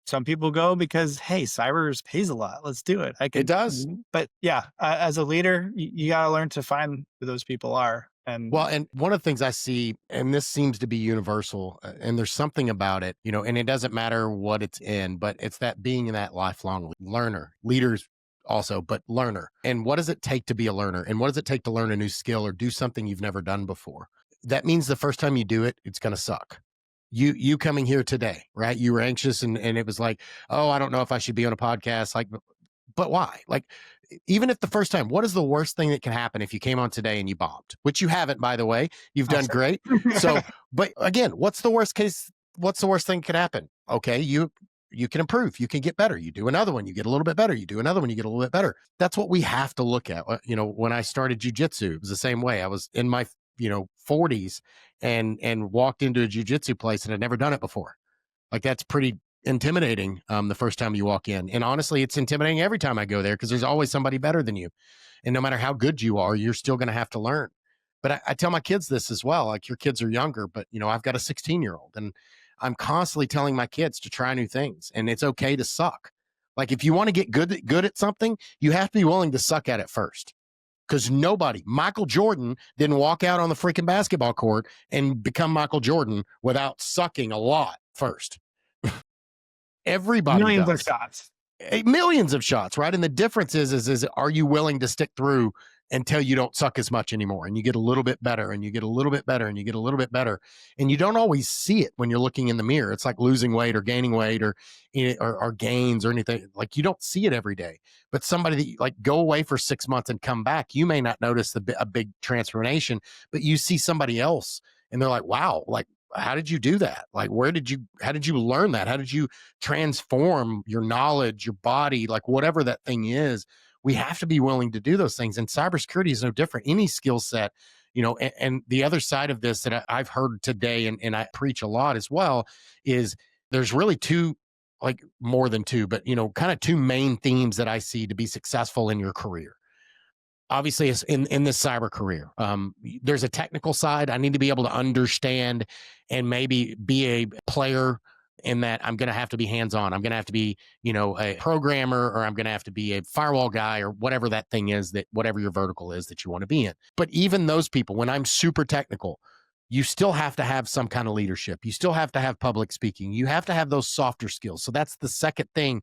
some people go because, hey, cybers pays a lot. Let's do it. It does. But yeah, as a leader, you got to learn to find who those people are. And Well, and one of the things I see, and this seems to be universal, and there's something about it, and it doesn't matter what it's in, but it's that being that lifelong learner, leaders also, but learner. And what does it take to be a learner? And what does it take to learn a new skill or do something you've never done before? That means the first time you do it, it's going to suck. You coming here today, right? You were anxious and it was like, oh, I don't know if I should be on a podcast. Like, but why? Like, even if the first time, what is the worst thing that can happen if you came on today and you bombed, which you haven't, by the way, you've done great. So, but again, what's the worst case? What's the worst thing that could happen? Okay. You can improve, you can get better. You do another one, you get a little bit better. You do another one, you get a little bit better. That's what we have to look at. When I started jujitsu, it was the same way. I was in my, 40s and walked into a jujitsu place and I'd never done it before. Like, that's pretty intimidating the first time you walk in. And honestly, it's intimidating every time I go there because there's always somebody better than you. And no matter how good you are, you're still going to have to learn. But I tell my kids this as well. Like, your kids are younger, but I've got a 16-year-old and I'm constantly telling my kids to try new things, and it's okay to suck. Like, if you want to get good at something, you have to be willing to suck at it first. Because Michael Jordan didn't walk out on the freaking basketball court and become Michael Jordan without sucking a lot first. Everybody millions does. of shots. Millions of shots, right? And the difference is are you willing to stick through until you don't suck as much anymore and you get a little bit better and you get a little bit better and you get a little bit better, and you don't always see it when you're looking in the mirror. It's like losing weight or gaining weight or gains or anything. Like, you don't see it every day. But somebody that, like, go away for 6 months and come back, you may not notice a big transformation, but you see somebody else and they're like, wow, like, how did you do that? Like, how did you learn that? How did you transform your knowledge, your body, like whatever that thing is? We have to be willing to do those things. And cybersecurity is no different. Any skill set, and the other side of this that I've heard today and I preach a lot as well is there's really two, like more than two, but kind of two main themes that I see to be successful in your career. Obviously, it's in this cyber career. There's a technical side. I need to be able to understand and maybe be a player in that. I'm going to have to be hands-on. I'm going to have to be, a programmer, or I'm going to have to be a firewall guy, or whatever that thing is, that whatever your vertical is that you want to be in. But even those people, when I'm super technical, you still have to have some kind of leadership. You still have to have public speaking. You have to have those softer skills. So that's the second thing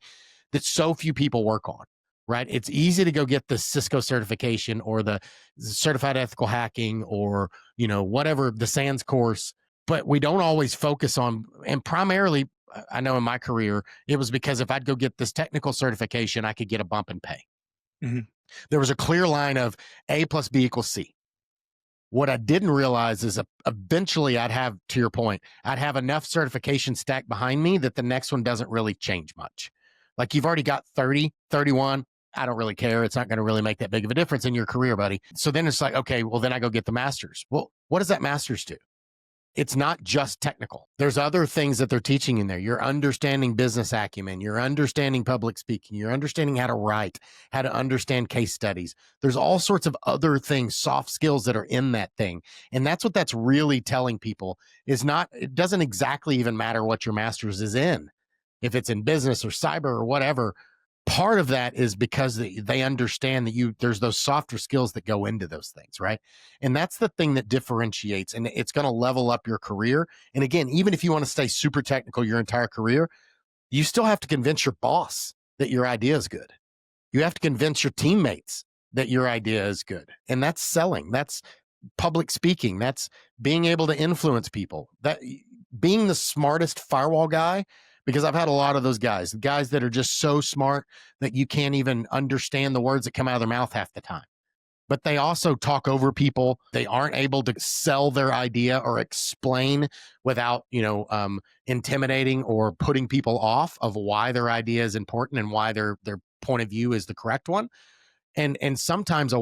that so few people work on. Right? It's easy to go get the Cisco certification or the certified ethical hacking or, whatever, the SANS course, but we don't always focus on, and primarily, I know in my career, it was because if I'd go get this technical certification, I could get a bump in pay. Mm-hmm. There was a clear line of A plus B equals C. What I didn't realize is eventually I'd have, to your point, I'd have enough certification stacked behind me that the next one doesn't really change much. Like, you've already got 30, 31. I don't really care. It's not going to really make that big of a difference in your career, buddy. So then it's like, okay, well, then I go get the master's. Well, what does that master's do? It's not just technical. There's other things that they're teaching in there. You're understanding business acumen. You're understanding public speaking. You're understanding how to write, how to understand case studies. There's all sorts of other things, soft skills that are in that thing. And that's what that's really telling people is not, it doesn't exactly even matter what your master's is in. If it's in business or cyber or whatever, part of that is because they understand that there's those softer skills that go into those things, right? And that's the thing that differentiates, and it's going to level up your career. And again, even if you want to stay super technical your entire career, you still have to convince your boss that your idea is good. You have to convince your teammates that your idea is good. And that's selling. That's public speaking. That's being able to influence people. That being the smartest firewall guy because I've had a lot of those guys that are just so smart that you can't even understand the words that come out of their mouth half the time. But they also talk over people. They aren't able to sell their idea or explain without, intimidating or putting people off of why their idea is important and why their point of view is the correct one. And sometimes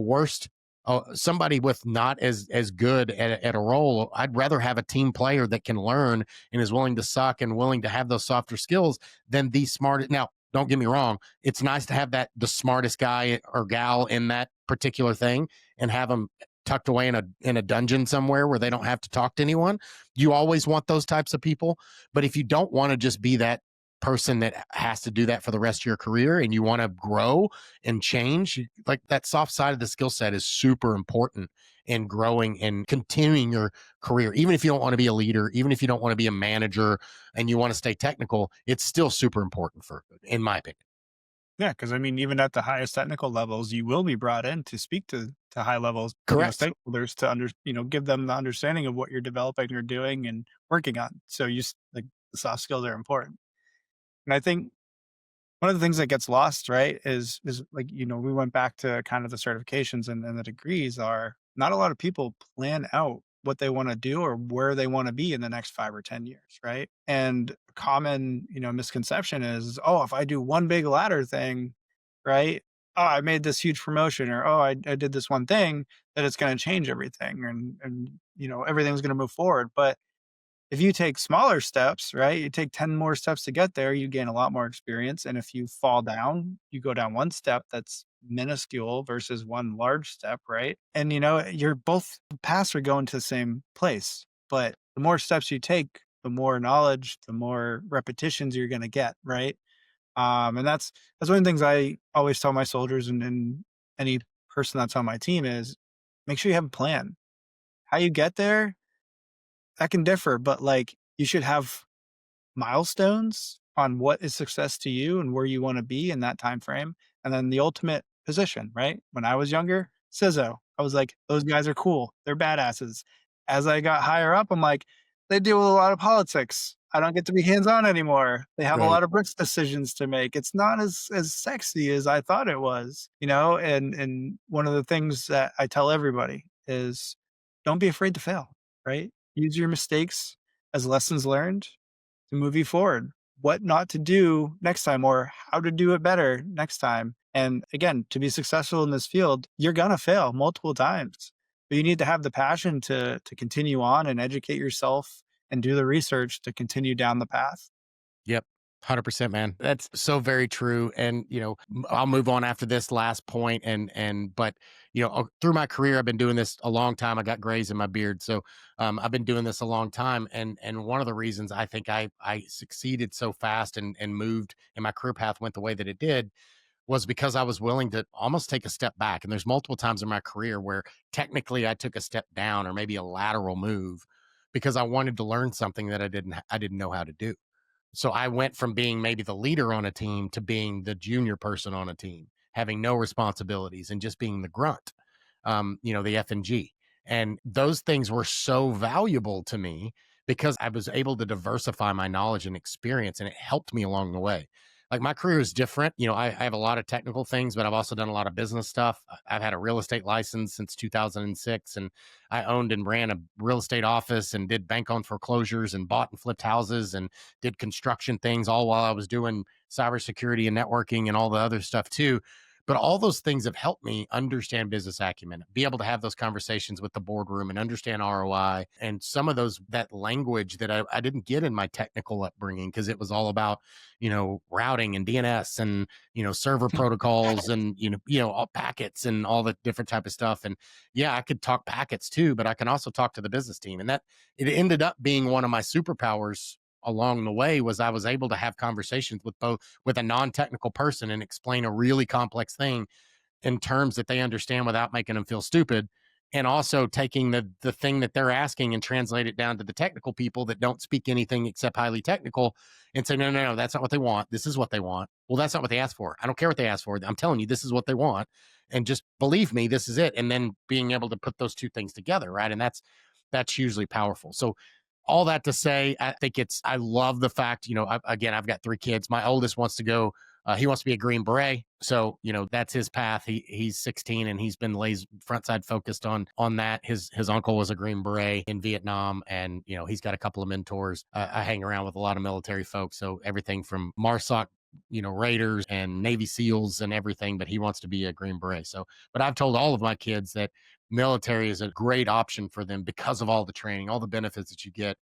somebody with not as good at a role, I'd rather have a team player that can learn and is willing to suck and willing to have those softer skills than the smart. Now, don't get me wrong, it's nice to have the smartest guy or gal in that particular thing and have them tucked away in a dungeon somewhere where they don't have to talk to anyone. You always want those types of people, but if you don't want to just be that person that has to do that for the rest of your career and you want to grow and change, like, that soft side of the skill set is super important in growing and continuing your career. Even if you don't want to be a leader, even if you don't want to be a manager and you want to stay technical, it's still super important in my opinion. Yeah, because I mean, even at the highest technical levels, you will be brought in to speak to high levels, Correct. stakeholders to give them the understanding of what you're developing or doing and working on. So like the soft skills are important. And I think one of the things that gets lost, right, is like, we went back to kind of the certifications and the degrees are not a lot of people plan out what they want to do or where they want to be in the next 5 or 10 years, right? And a common, misconception is, oh, if I do one big ladder thing, right? Oh, I made this huge promotion, or oh, I did this one thing, that it's going to change everything, and everything's going to move forward. But if you take smaller steps, right, you take 10 more steps to get there, you gain a lot more experience. And if you fall down, you go down one step that's minuscule versus one large step, right? And you're both paths are going to the same place. But the more steps you take, the more knowledge, the more repetitions you're going to get, right? And that's one of the things I always tell my soldiers and any person that's on my team is make sure you have a plan. How you get there, that can differ, but like you should have milestones on what is success to you and where you want to be in that time frame. And then the ultimate position, right? When I was younger, CISO, I was like, those guys are cool. They're badasses. As I got higher up, I'm like, they deal with a lot of politics. I don't get to be hands-on anymore. They have a Right. lot of risk decisions to make. It's not as sexy as I thought it was, and one of the things that I tell everybody is don't be afraid to fail, right? Use your mistakes as lessons learned to move you forward. What not to do next time or how to do it better next time. And again, to be successful in this field, you're gonna fail multiple times. But you need to have the passion to continue on and educate yourself and do the research to continue down the path. Yep. 100%, man. That's so very true. And, I'll move on after this last point. But, through my career, I've been doing this a long time. I got grays in my beard. So, I've been doing this a long time. And one of the reasons I think I succeeded so fast and moved and my career path went the way that it did was because I was willing to almost take a step back. And there's multiple times in my career where technically I took a step down or maybe a lateral move because I wanted to learn something that I didn't know how to do. So I went from being maybe the leader on a team to being the junior person on a team, having no responsibilities and just being the grunt, the F and G. And those things were so valuable to me because I was able to diversify my knowledge and experience, and it helped me along the way. Like, my career is different. I have a lot of technical things, but I've also done a lot of business stuff. I've had a real estate license since 2006, and I owned and ran a real estate office and did bank owned foreclosures and bought and flipped houses and did construction things all while I was doing cybersecurity and networking and all the other stuff too. But all those things have helped me understand business acumen, be able to have those conversations with the boardroom and understand ROI and some of that language that I didn't get in my technical upbringing because it was all about, routing and DNS and, server protocols and, all packets and all the different type of stuff. And yeah, I could talk packets too, but I can also talk to the business team. And that it ended up being one of my superpowers along the way was I was able to have conversations with a non-technical person and explain a really complex thing in terms that they understand without making them feel stupid, and also taking the thing that they're asking and translate it down to the technical people that don't speak anything except highly technical and say, no, that's not what they want. This is what they want. Well, that's not what they asked for. I don't care what they asked for. I'm telling you, this is what they want. And just believe me, this is it. And then being able to put those two things together. Right. And that's hugely powerful. So all that to say, I love the fact, again, I've got 3 kids. My oldest wants to go, he wants to be a Green Beret. So, that's his path. He's 16 and he's been laser front side focused on that. His uncle was a Green Beret in Vietnam, and, he's got a couple of mentors. I hang around with a lot of military folks. So everything from MARSOC, Raiders and Navy SEALs and everything, but he wants to be a Green Beret. So, but I've told all of my kids that military is a great option for them because of all the training, all the benefits that you get.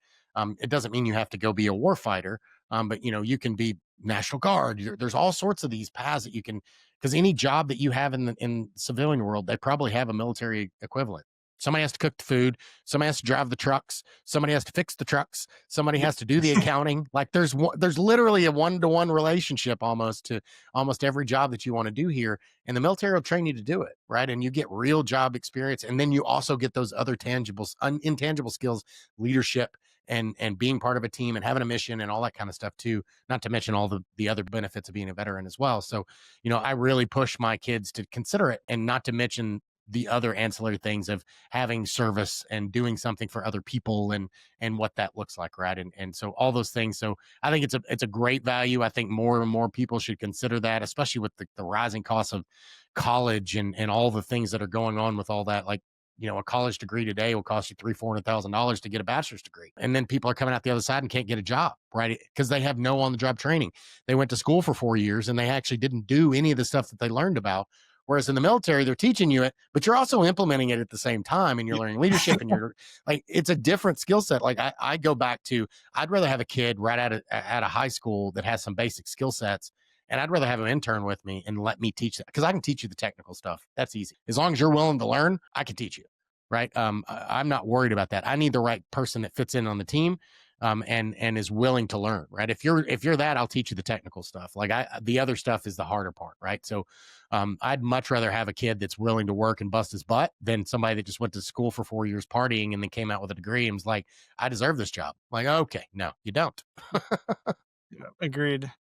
It doesn't mean you have to go be a war fighter, but you can be National Guard. There's all sorts of these paths that you can, because any job that you have in the civilian world, they probably have a military equivalent. Somebody has to cook the food. Somebody has to drive the trucks. Somebody has to fix the trucks. Somebody has to do the accounting. Like there's literally a one-to-one relationship almost to almost every job that you want to do here. And the military will train you to do it, right? And you get real job experience. And then you also get those other tangibles, intangible skills, leadership, and being part of a team and having a mission and all that kind of stuff too. Not to mention all the other benefits of being a veteran as well. So, I really push my kids to consider it, and not to mention the other ancillary things of having service and doing something for other people and what that looks like, right? And so all those things. So I think it's a great value. I think more and more people should consider that, especially with the rising costs of college and all the things that are going on with all that. Like, a college degree today will cost you $300,000-$400,000 to get a bachelor's degree. And then people are coming out the other side and can't get a job, right? Because they have no on-the-job training. They went to school for 4 years and they actually didn't do any of the stuff that they learned about. Whereas in the military, they're teaching you it, but you're also implementing it at the same time, and you're learning leadership, and you're like, it's a different skill set. Like I go back to, I'd rather have a kid right out of high school that has some basic skill sets, and I'd rather have an intern with me and let me teach that, because I can teach you the technical stuff. That's easy. As long as you're willing to learn, I can teach you, right? I'm not worried about that. I need the right person that fits in on the team. And is willing to learn, right? If you're that, I'll teach you the technical stuff. Like the other stuff is the harder part, right? So, I'd much rather have a kid that's willing to work and bust his butt than somebody that just went to school for 4 years partying and then came out with a degree and was like, I deserve this job. Like, okay, no, you don't. Yeah, agreed.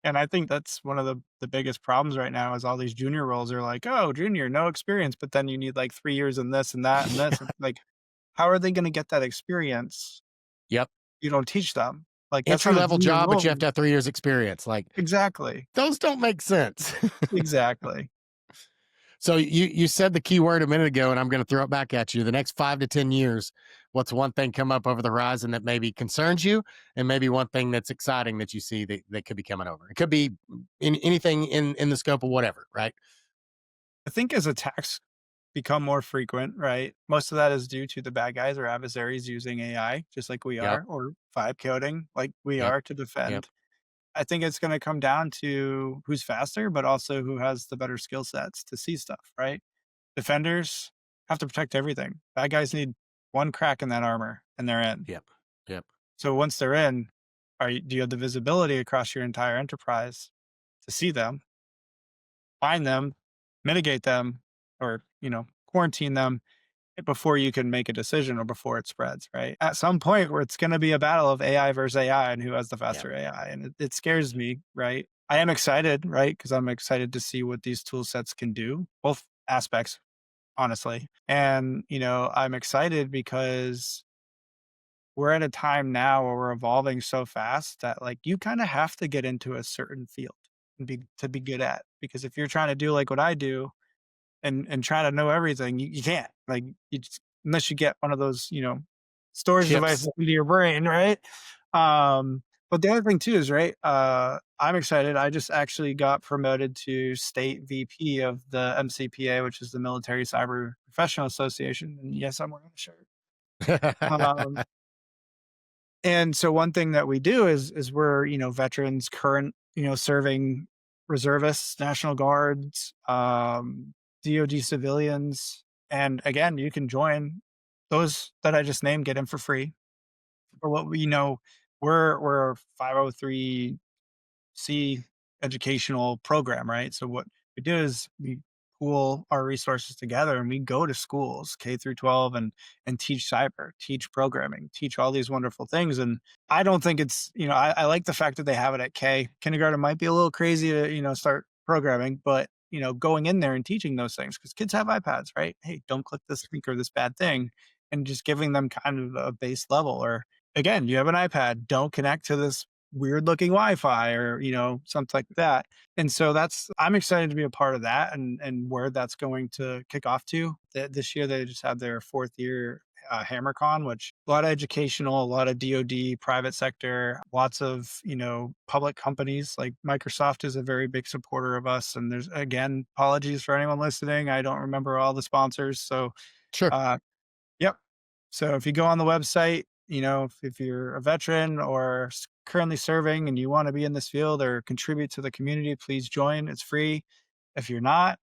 And I think that's one of the biggest problems right now is all these junior roles are like, oh, junior, no experience, but then you need like 3 years in this and that and this. And like, how are they going to get that experience? Yep. You don't teach them. Like that's how Entry the level junior job, but role. you have to have 3 years experience. Like Exactly. those don't make sense. Exactly. So you said the key word a minute ago, and I'm going to throw it back at you. The next 5 to 10 years, what's one thing come up over the horizon that maybe concerns you, and maybe one thing that's exciting that you see that could be coming over? It could be anything in the scope of whatever, right? I think as attacks become more frequent, right? Most of that is due to the bad guys or adversaries using AI, just like we Yep. are, or vibe coding like we Yep. are to Yep. defend. I think it's going to come down to who's faster, but also who has the better skill sets to see stuff, right? Defenders have to protect everything. Bad guys need one crack in that armor and they're in. Yep. Yep. So once they're in, do you have the visibility across your entire enterprise to see them, find them, mitigate them, or, quarantine them before you can make a decision or before it spreads, right? At some point where it's going to be a battle of AI versus AI and who has the Yep. faster AI. And it scares me, right? I am excited, right? Because I'm excited to see what these tool sets can do, both aspects, honestly. And, I'm excited because we're at a time now where we're evolving so fast that like you kind of have to get into a certain field to be good at. Because if you're trying to do like what I do, and try to know everything, you can't. Like you just, unless you get one of those, storage Chips. devices into your brain, right? But the other thing too is right. I'm excited. I just actually got promoted to state VP of the MCPA, which is the Military Cyber Professional Association. And yes, I'm wearing a shirt. Um, and so one thing that we do is we're, veterans, current, serving reservists, National Guards, DoD civilians. And again, you can join those that I just named, get in for free. For what we know, we're a 503C educational program, right? So what we do is we pool our resources together and we go to schools K through 12 and teach cyber, teach programming, teach all these wonderful things. And I don't think it's, I like the fact that they have it at K. Kindergarten might be a little crazy to, start programming, but going in there and teaching those things because kids have iPads, right? Hey, don't click this link or this bad thing, and just giving them kind of a base level or again, you have an iPad, don't connect to this weird looking Wi-Fi or, something like that. And so I'm excited to be a part of that and where that's going to kick off to. This year they just had their fourth year HammerCon, which a lot of educational, a lot of DoD, private sector, lots of, public companies like Microsoft is a very big supporter of us. And there's, again, apologies for anyone listening. I don't remember all the sponsors. So, Sure. uh, yep. So if you go on the website, if you're a veteran or currently serving and you want to be in this field or contribute to the community, please join. It's free. If you're not,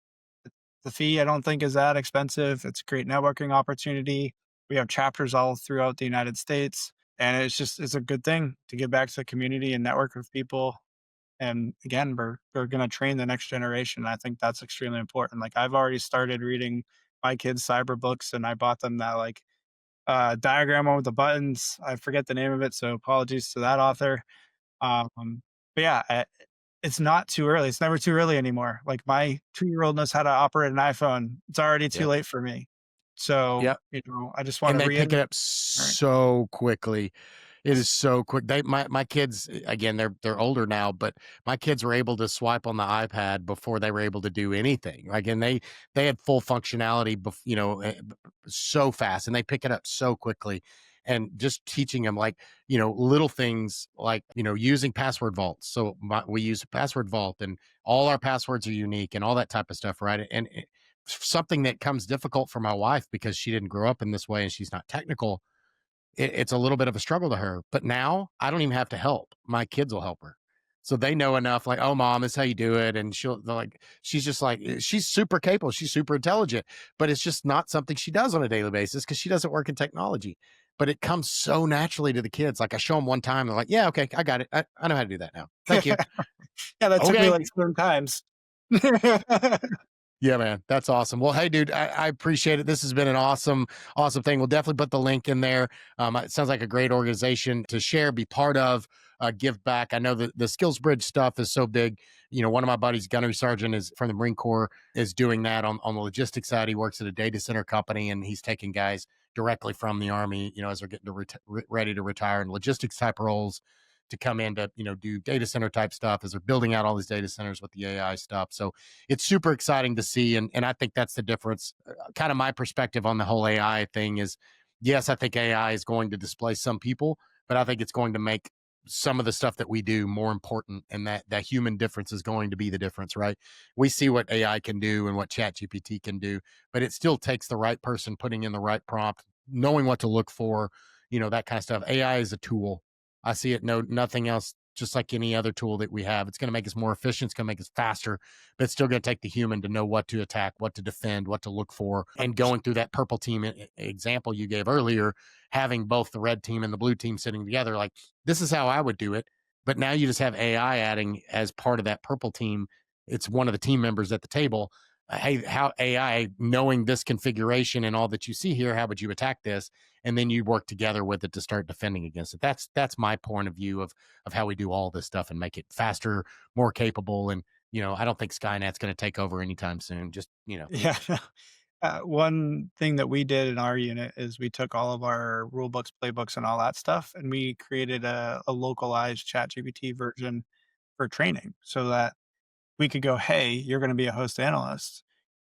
the fee I don't think is that expensive. It's a great networking opportunity. We have chapters all throughout the United States. And it's a good thing to give back to the community and network with people. And again, we're going to train the next generation. I think that's extremely important. Like I've already started reading my kids' cyber books and I bought them that like diagram one with the buttons. I forget the name of it, so apologies to that author. But yeah, it's not too early. It's never too early anymore. Like my 2-year-old knows how to operate an iPhone. It's already too Yep. late for me. So, Yep. I just want And to they pick it reiterate. up so quickly. It is so quick. My kids, again, they're older now, but my kids were able to swipe on the iPad before they were able to do anything. Like, and they had full functionality, so fast, and they pick it up so quickly. And just teaching them like, little things like, using password vaults. So we use a password vault, and all our passwords are unique, and all that type of stuff, right? And something that comes difficult for my wife because she didn't grow up in this way and she's not technical, it's a little bit of a struggle to her. But now I don't even have to help. My kids will help her. So they know enough, like, oh, mom, this is how you do it. And she's just like, she's super capable. She's super intelligent, but it's just not something she does on a daily basis because she doesn't work in technology. But it comes so naturally to the kids. Like I show them one time, they're like, yeah, okay, I got it. I know how to do that now. Thank you. Yeah, that took me Okay. like 7 times. Yeah, man. That's awesome. Well, hey, dude, I appreciate it. This has been an awesome, awesome thing. We'll definitely put the link in there. It sounds like a great organization to share, be part of, give back. I know that the Skills Bridge stuff is so big. One of my buddies, gunnery sergeant, is from the Marine Corps, is doing that on the logistics side. He works at a data center company, and he's taking guys directly from the Army, as they're getting ready to retire in logistics type roles to come in to, do data center type stuff as they're building out all these data centers with the AI stuff. So it's super exciting to see. And I think that's the difference. Kind of my perspective on the whole AI thing is, yes, I think AI is going to displace some people, but I think it's going to make some of the stuff that we do more important, and that human difference is going to be the difference, right? We see what AI can do and what ChatGPT can do, but it still takes the right person putting in the right prompt, knowing what to look for, that kind of stuff. AI is a tool. I see it nothing else, just like any other tool that we have. It's going to make us more efficient. It's going to make us faster, but it's still going to take the human to know what to attack, what to defend, what to look for. And going through that purple team example you gave earlier, having both the red team and the blue team sitting together, like this is how I would do it. But now you just have AI adding as part of that purple team. It's one of the team members at the table. Hey, how AI knowing this configuration and all that you see here, how would you attack this? And then you work together with it to start defending against it. That's my point of view of how we do all this stuff and make it faster, more capable. And I don't think Skynet's going to take over anytime soon. Just Yeah. One thing that we did in our unit is we took all of our rule books, playbooks, and all that stuff, and we created a localized ChatGPT version for training so that we could go, hey, you're going to be a host analyst.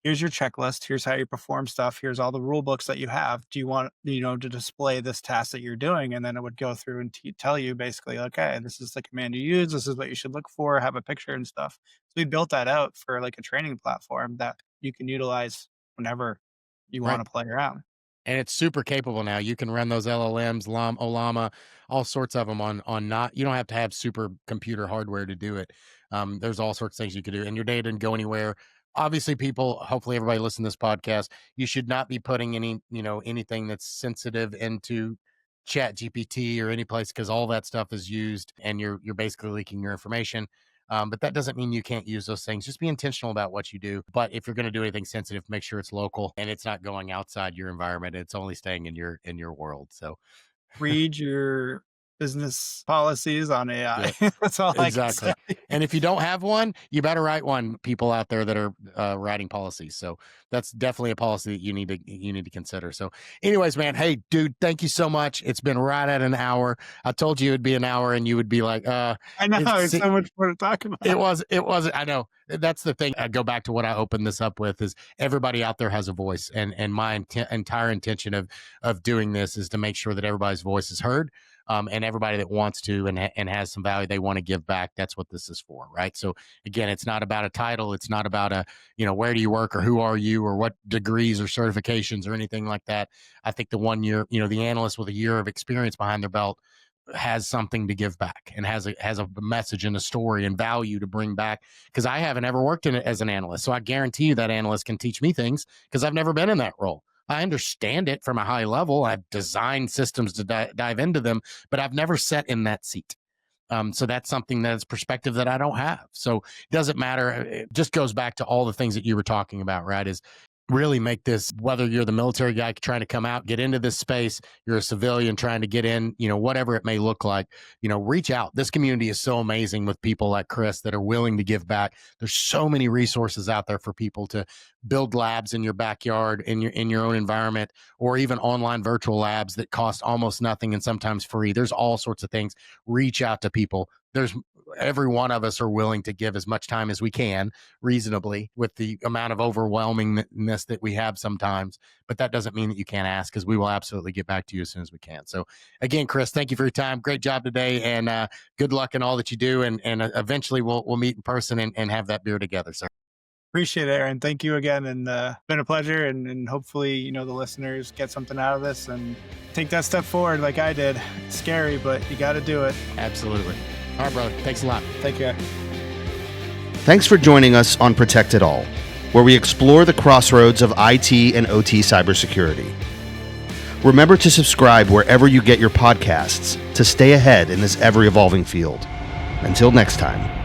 Here's your checklist. Here's how you perform stuff. Here's all the rule books that you have. Do you want, to display this task that you're doing? And then it would go through and tell you basically, okay, this is the command you use. This is what you should look for, have a picture and stuff. So we built that out for like a training platform that you can utilize whenever you right. want to play around. And it's super capable now. You can run those LLMs, Olama, all sorts of them on not. You don't have to have super computer hardware to do it. There's all sorts of things you could do, and your data didn't go anywhere. Obviously, people. Hopefully, everybody listening to this podcast. You should not be putting anything that's sensitive into Chat GPT or any place because all that stuff is used, and you're basically leaking your information. But that doesn't mean you can't use those things. Just be intentional about what you do. But if you're going to do anything sensitive, make sure it's local and it's not going outside your environment. It's only staying in your world. So Read your business policies on AI. Yeah. That's all Exactly. I can say. And if you don't have one, you better write one, people out there that are writing policies. So that's definitely a policy that you need to consider. So anyways, man, hey, dude, thank you so much. It's been right at an hour. I told you it'd be an hour and you would be like, I know it's so much more to talk about. It wasn't. I know. That's the thing. I go back to what I opened this up with is everybody out there has a voice. And my entire intention of doing this is to make sure that everybody's voice is heard. And everybody that wants to and has some value they want to give back, that's what this is for, right? So again, it's not about a title. It's not about where do you work or who are you or what degrees or certifications or anything like that. I think the 1 year, the analyst with a year of experience behind their belt has something to give back and has a message and a story and value to bring back, because I haven't ever worked in it as an analyst. So I guarantee you that analyst can teach me things because I've never been in that role. I understand it from a high level. I've designed systems to dive into them, but I've never sat in that seat. So that's something that's perspective that I don't have. So it doesn't matter. It just goes back to all the things that you were talking about, right? Is really make this, whether you're the military guy trying to come out, get into this space, you're a civilian trying to get in, whatever it may look like, reach out. This community is so amazing with people like Chris that are willing to give back. There's so many resources out there for people to build labs in your backyard, in your own environment, or even online virtual labs that cost almost nothing and sometimes free. There's all sorts of things. Reach out to people. Every one of us are willing to give as much time as we can reasonably with the amount of overwhelmingness that we have sometimes, but that doesn't mean that you can't ask, because we will absolutely get back to you as soon as we can. So again, Chris, thank you for your time. Great job today, and good luck in all that you do. And eventually we'll meet in person and have that beer together, sir. Appreciate it, Aaron. Thank you again. And been a pleasure. And hopefully, the listeners get something out of this and take that step forward like I did. It's scary, but you got to do it. Absolutely. All right, brother. Thanks a lot. Take care. Thanks for joining us on Protect It All, where we explore the crossroads of IT and OT cybersecurity. Remember to subscribe wherever you get your podcasts to stay ahead in this ever-evolving field. Until next time.